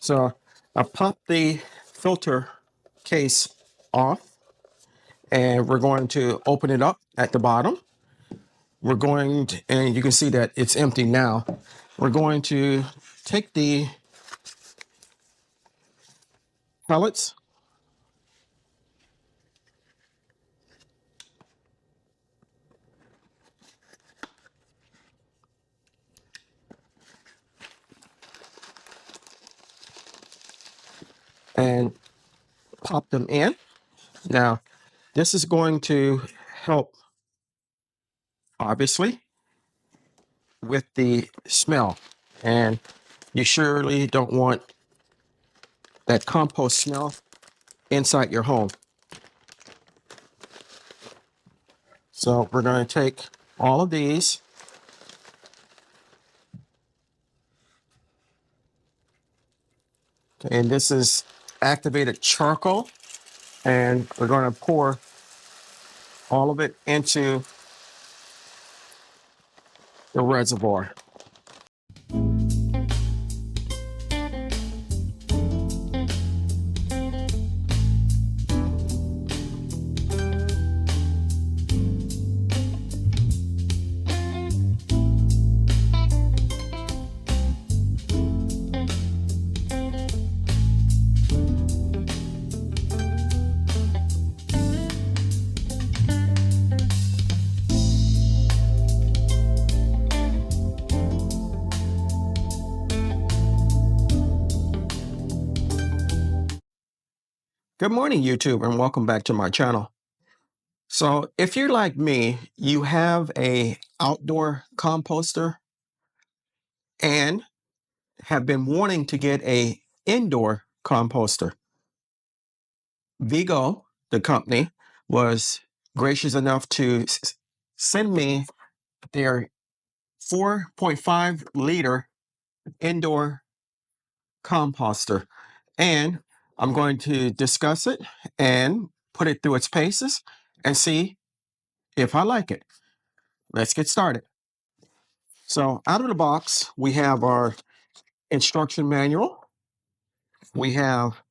So I popped the filter case off, and we're going to open it up at the bottom. We're going to, and you can see that it's empty now. We're going to take the pellets and pop them in. Now, this is going to help, obviously, with the smell. And you surely don't want that compost smell inside your home. So we're going to take all of these and this is activated charcoal, and we're going to pour all of it into the reservoir. Good morning, YouTube, and welcome back to my channel. So if you're like me, you have a outdoor composter and have been wanting to get a indoor composter. Vigo, the company, was gracious enough to send me their 4.5-liter indoor composter, and I'm going to discuss it and put it through its paces and see if I like it. Let's get started. So out of the box, we have our instruction manual. We have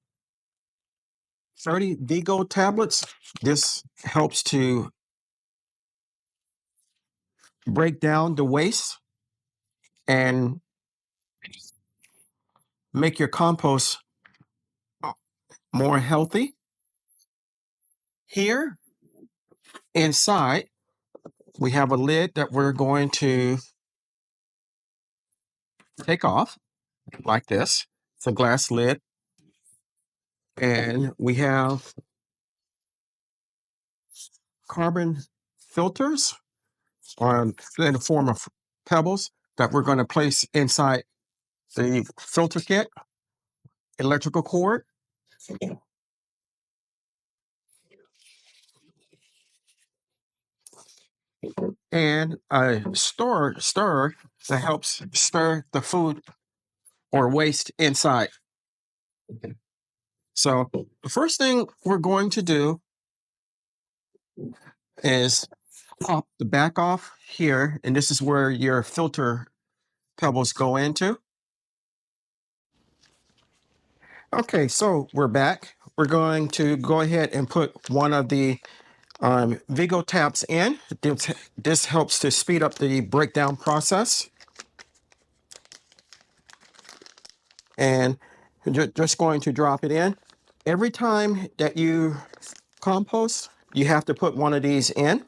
30 Vigo tablets. This helps to break down the waste and make your compost more healthy. Here inside, we have a lid that we're going to take off like this. It's a glass lid. And we have carbon filters in the form of pebbles that we're going to place inside the filter kit, electrical cord, and a stirrer that helps stir the food or waste inside. So the first thing we're going to do is pop the back off here, and this is where your filter pebbles go into. Okay, so we're back. We're going to go ahead and put one of the Vigo taps in. This helps to speed up the breakdown process. And just going to drop it in. Every time that you compost, you have to put one of these in,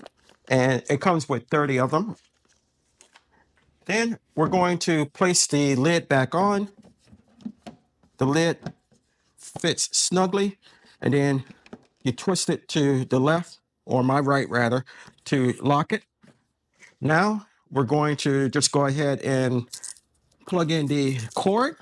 and it comes with 30 of them. Then we're going to place the lid back on. The lid fits snugly, and then you twist it to the left, or my right rather, to lock it. Now we're going to just go ahead and plug in the cord.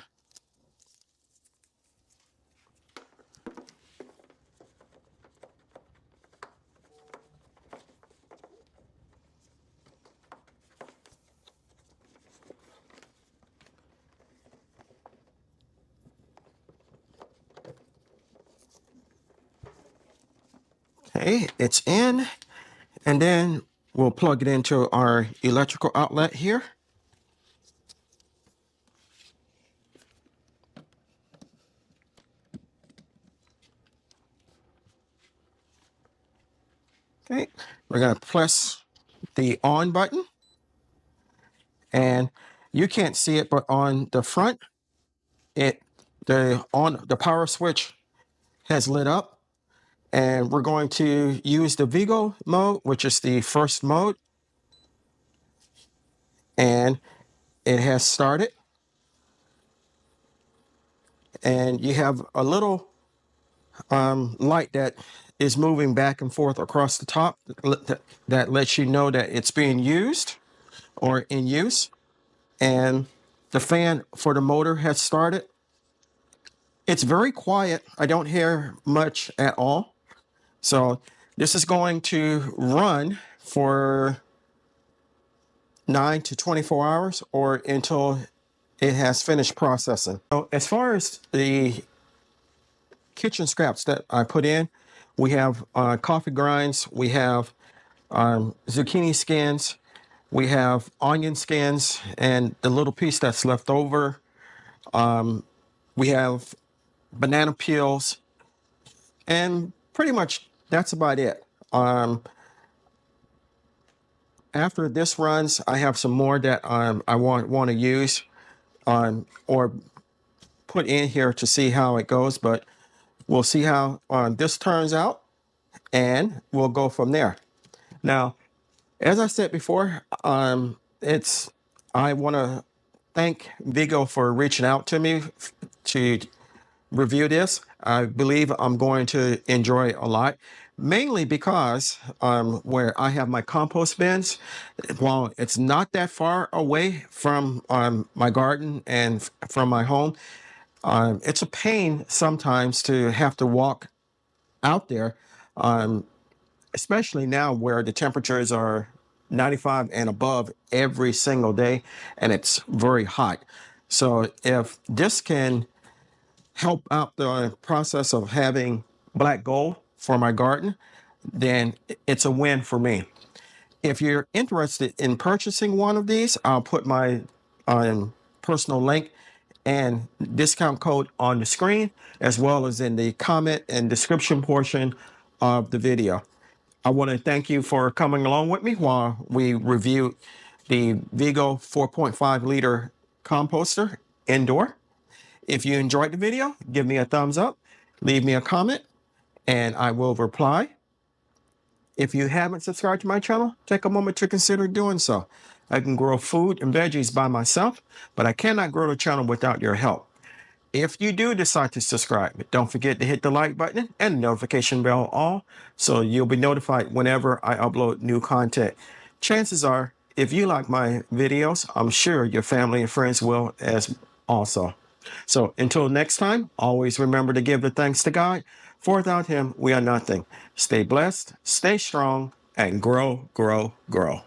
Okay, it's in, and then we'll plug it into our electrical outlet here. Okay, we're going to press the on button, and you can't see it, but on the front, the power switch has lit up, and we're going to use the Vigo mode, which is the first mode, and it has started. And you have a little light that is moving back and forth across the top that lets you know that it's being used or in use. And the fan for the motor has started. It's very quiet. I don't hear much at all. So this is going to run for 9 to 24 hours or until it has finished processing. So as far as the kitchen scraps that I put in, we have coffee grinds, we have zucchini skins, we have onion skins, and the little piece that's left over. We have banana peels, and pretty much that's about it. After this runs, I have some more that I want to use or put in here to see how it goes, but we'll see how this turns out, and we'll go from there. Now, as I said before, I want to thank Vigo for reaching out to me to review this. I believe I'm going to enjoy it a lot, mainly because where I have my compost bins, while it's not that far away from my garden and from my home, it's a pain sometimes to have to walk out there, especially now where the temperatures are 95 and above every single day, and it's very hot. So if this can help out the process of having black gold for my garden, then it's a win for me. If you're interested in purchasing one of these, I'll put my personal link and discount code on the screen, as well as in the comment and description portion of the video. I want to thank you for coming along with me while we review the Vigo 4.5 liter composter indoor. If you enjoyed the video, give me a thumbs up, leave me a comment, and I will reply. If you haven't subscribed to my channel, take a moment to consider doing so. I can grow food and veggies by myself, but I cannot grow the channel without your help. If you do decide to subscribe, don't forget to hit the like button and the notification bell all, so you'll be notified whenever I upload new content. Chances are, if you like my videos, I'm sure your family and friends will as also. So until next time, always remember to give the thanks to God, for without him, we are nothing. Stay blessed, stay strong, and grow, grow, grow.